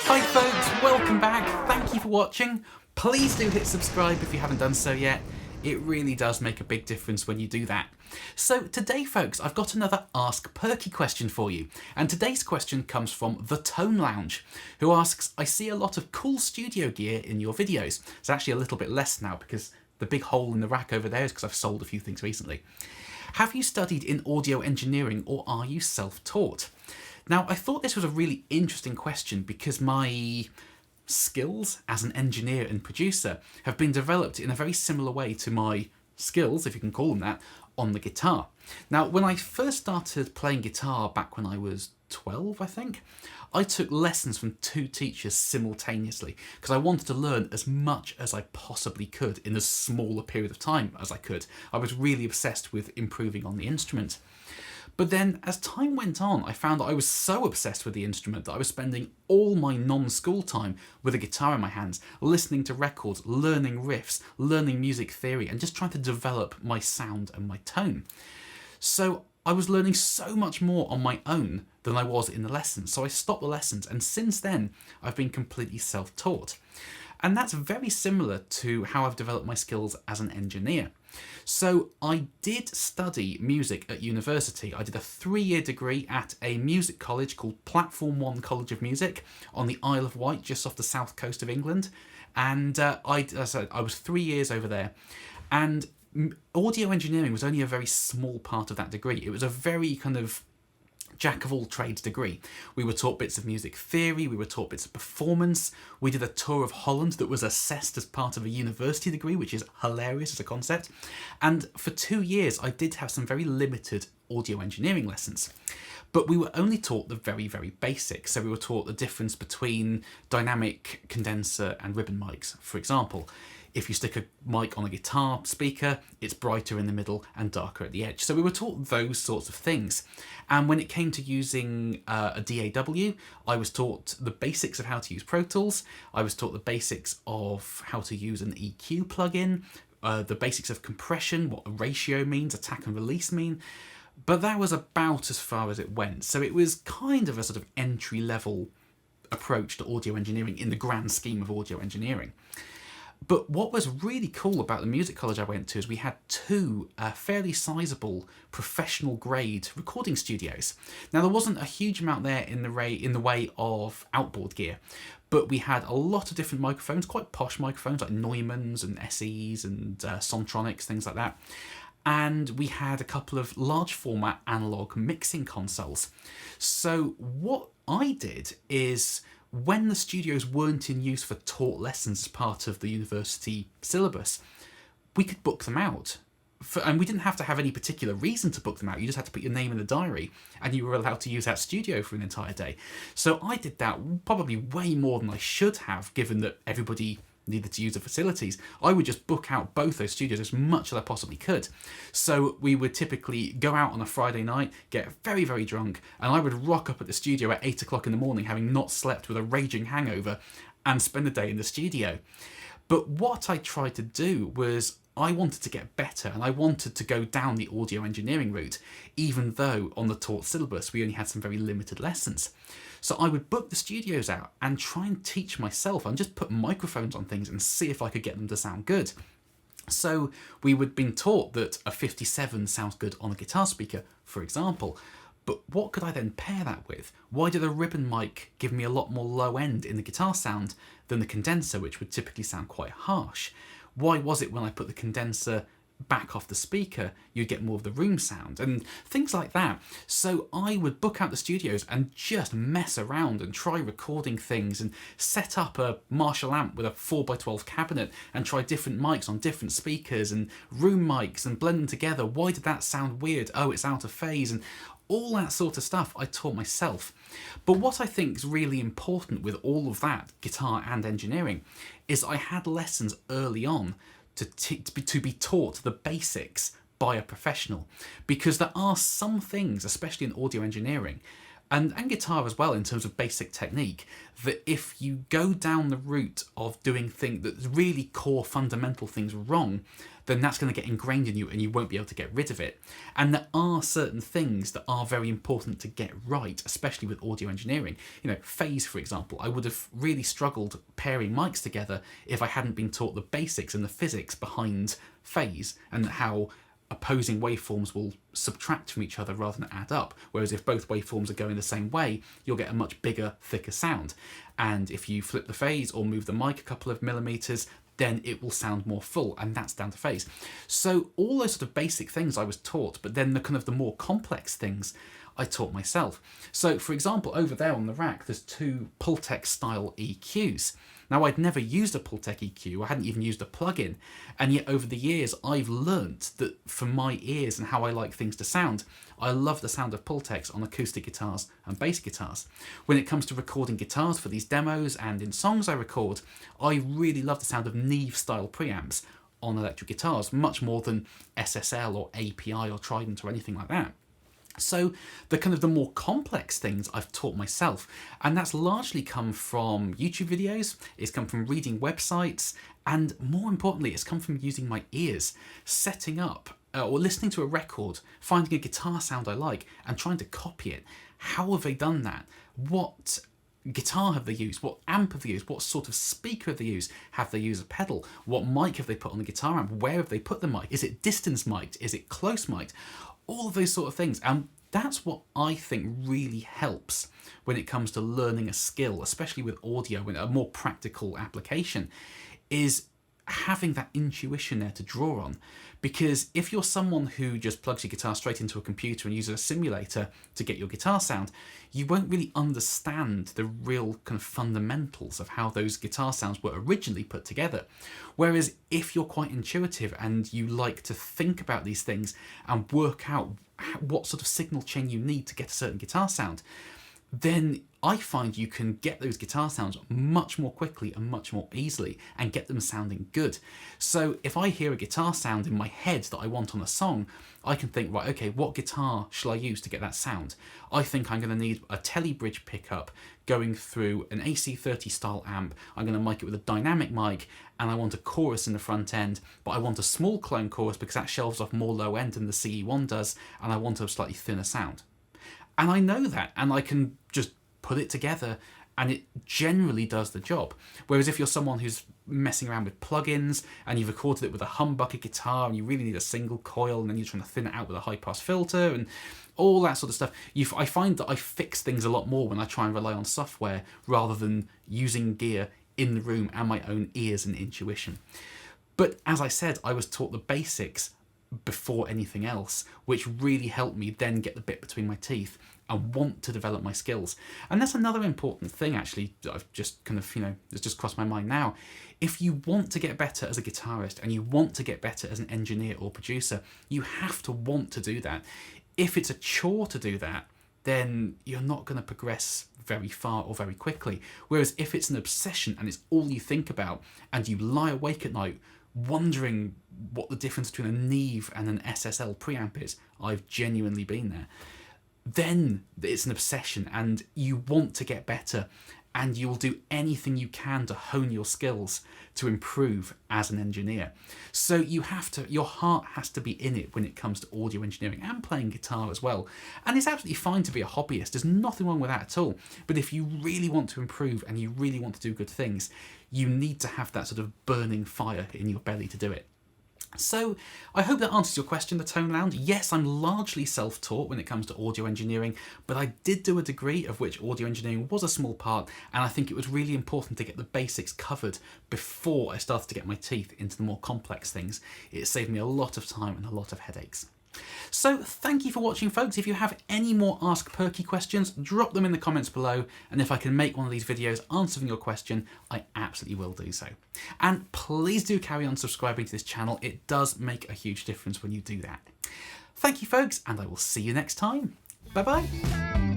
Hi folks, welcome back. Thank you for watching. Please do hit subscribe if you haven't done so yet. It really does make a big difference when you do that. So today folks, I've got another Ask Perky question for you. And today's question comes from The Tone Lounge, who asks, I see a lot of cool studio gear in your videos. It's actually a little bit less now because the big hole in the rack over there is because I've sold a few things recently. Have you studied in audio engineering or are you self-taught? Now, I thought this was a really interesting question because my skills as an engineer and producer have been developed in a very similar way to my skills, if you can call them that, on the guitar. Now, when I first started playing guitar back when I was 12, I think, I took lessons from 2 teachers simultaneously because I wanted to learn as much as I possibly could in as small a period of time as I could. I was really obsessed with improving on the instrument. But then, as time went on, I found that I was so obsessed with the instrument that I was spending all my non-school time with a guitar in my hands, listening to records, learning riffs, learning music theory, and just trying to develop my sound and my tone. So I was learning so much more on my own than I was in the lessons. So I stopped the lessons, and since then, I've been completely self-taught. And that's very similar to how I've developed my skills as an engineer. So I did study music at university. I did a 3-year degree at a music college called Platform 1 College of Music on the Isle of Wight, just off the south coast of England. And I was 3 years over there. And audio engineering was only a very small part of that degree. It was a very kind of jack of all trades degree. We were taught bits of music theory, we were taught bits of performance, we did a tour of Holland that was assessed as part of a university degree, which is hilarious as a concept. And for 2 years I did have some very limited audio engineering lessons. But we were only taught the very, very basics. So we were taught the difference between dynamic condenser and ribbon mics, for example. If you stick a mic on a guitar speaker, it's brighter in the middle and darker at the edge. So we were taught those sorts of things. And when it came to using a DAW, I was taught the basics of how to use Pro Tools. I was taught the basics of how to use an EQ plugin, the basics of compression, what a ratio means, attack and release mean. But that was about as far as it went. So it was kind of a sort of entry-level approach to audio engineering in the grand scheme of audio engineering. But what was really cool about the music college I went to is we had 2 fairly sizable professional grade recording studios. Now there wasn't a huge amount there in the way of outboard gear, but we had a lot of different microphones, quite posh microphones like Neumanns and SEs and Sontronics, things like that. And we had a couple of large format analog mixing consoles. So what I did is, when the studios weren't in use for taught lessons as part of the university syllabus, we could book them out. And we didn't have to have any particular reason to book them out. You just had to put your name in the diary and you were allowed to use that studio for an entire day. So I did that probably way more than I should have, given that everybody needed to use the facilities. I would just book out both those studios as much as I possibly could. So we would typically go out on a Friday night, get very, very drunk, and I would rock up at the studio at 8 o'clock in the morning, having not slept with a raging hangover, and spend the day in the studio. But what I tried to do was, I wanted to get better and I wanted to go down the audio engineering route, even though on the taught syllabus we only had some very limited lessons. So I would book the studios out and try and teach myself and just put microphones on things and see if I could get them to sound good. So we would been taught that a 57 sounds good on a guitar speaker, for example. But what could I then pair that with? Why did a ribbon mic give me a lot more low end in the guitar sound than the condenser, which would typically sound quite harsh? Why was it when I put the condenser back off the speaker, you'd get more of the room sound and things like that? So I would book out the studios and just mess around and try recording things and set up a Marshall amp with a 4x12 cabinet and try different mics on different speakers and room mics and blend them together. Why did that sound weird? Oh, it's out of phase, and all that sort of stuff I taught myself. But what I think is really important with all of that, guitar and engineering, is I had lessons early on to be taught the basics by a professional. Because there are some things, especially in audio engineering, and guitar as well in terms of basic technique, that if you go down the route of doing things that really core fundamental things wrong, then that's going to get ingrained in you and you won't be able to get rid of it. And there are certain things that are very important to get right, especially with audio engineering. Phase, for example. I would have really struggled pairing mics together if I hadn't been taught the basics and the physics behind phase and how opposing waveforms will subtract from each other rather than add up. Whereas if both waveforms are going the same way, you'll get a much bigger, thicker sound. And if you flip the phase or move the mic a couple of millimeters, then it will sound more full, and that's down to phase. So all those sort of basic things I was taught, but then the more complex things I taught myself. So for example, over there on the rack, there's 2 Pultec style EQs. Now, I'd never used a Pultec EQ, I hadn't even used a plugin, and yet over the years I've learnt that for my ears and how I like things to sound, I love the sound of Pultecs on acoustic guitars and bass guitars. When it comes to recording guitars for these demos and in songs I record, I really love the sound of Neve style preamps on electric guitars, much more than SSL or API or Trident or anything like that. So the more complex things I've taught myself, and that's largely come from YouTube videos, it's come from reading websites, and more importantly, it's come from using my ears, setting up or listening to a record, finding a guitar sound I like and trying to copy it. How have they done that? What guitar have they used? What amp have they used? What sort of speaker have they used? Have they used a pedal? What mic have they put on the guitar amp? Where have they put the mic? Is it distance mic'd? Is it close mic'd? All of those sort of things. And that's what I think really helps when it comes to learning a skill, especially with audio and a more practical application, is having that intuition there to draw on. Because if you're someone who just plugs your guitar straight into a computer and uses a simulator to get your guitar sound, you won't really understand the real kind of fundamentals of how those guitar sounds were originally put together. Whereas if you're quite intuitive and you like to think about these things and work out what sort of signal chain you need to get a certain guitar sound, then I find you can get those guitar sounds much more quickly and much more easily and get them sounding good. So if I hear a guitar sound in my head that I want on a song, I can think, right, okay, what guitar shall I use to get that sound? I think I'm going to need a telebridge pickup going through an AC30 style amp. I'm going to mic it with a dynamic mic, and I want a chorus in the front end, but I want a small clone chorus because that shelves off more low end than the CE1 does, and I want a slightly thinner sound. And I know that, and I can just put it together and it generally does the job. Whereas if you're someone who's messing around with plugins and you've recorded it with a humbucker guitar and you really need a single coil and then you're trying to thin it out with a high pass filter and all that sort of stuff, I find that I fix things a lot more when I try and rely on software rather than using gear in the room and my own ears and intuition. But as I said, I was taught the basics before anything else, which really helped me then get the bit between my teeth and want to develop my skills. And that's another important thing actually that I've just kind of, it's just crossed my mind now. If you want to get better as a guitarist and you want to get better as an engineer or producer, you have to want to do that. If it's a chore to do that, then you're not going to progress very far or very quickly. Whereas if it's an obsession and it's all you think about and you lie awake at night wondering what the difference between a Neve and an SSL preamp is, I've genuinely been there, then it's an obsession and you want to get better and you'll do anything you can to hone your skills to improve as an engineer. So your heart has to be in it when it comes to audio engineering and playing guitar as well. And it's absolutely fine to be a hobbyist. There's nothing wrong with that at all. But if you really want to improve and you really want to do good things, you need to have that sort of burning fire in your belly to do it. So I hope that answers your question, the Tone Lounge. Yes, I'm largely self-taught when it comes to audio engineering, but I did do a degree of which audio engineering was a small part, and I think it was really important to get the basics covered before I started to get my teeth into the more complex things. It saved me a lot of time and a lot of headaches. So thank you for watching, folks. If you have any more Ask Perky questions, drop them in the comments below, and if I can make one of these videos answering your question, I absolutely will do so. And please do carry on subscribing to this channel. It does make a huge difference when you do that. Thank you, folks, and I will see you next time. Bye bye.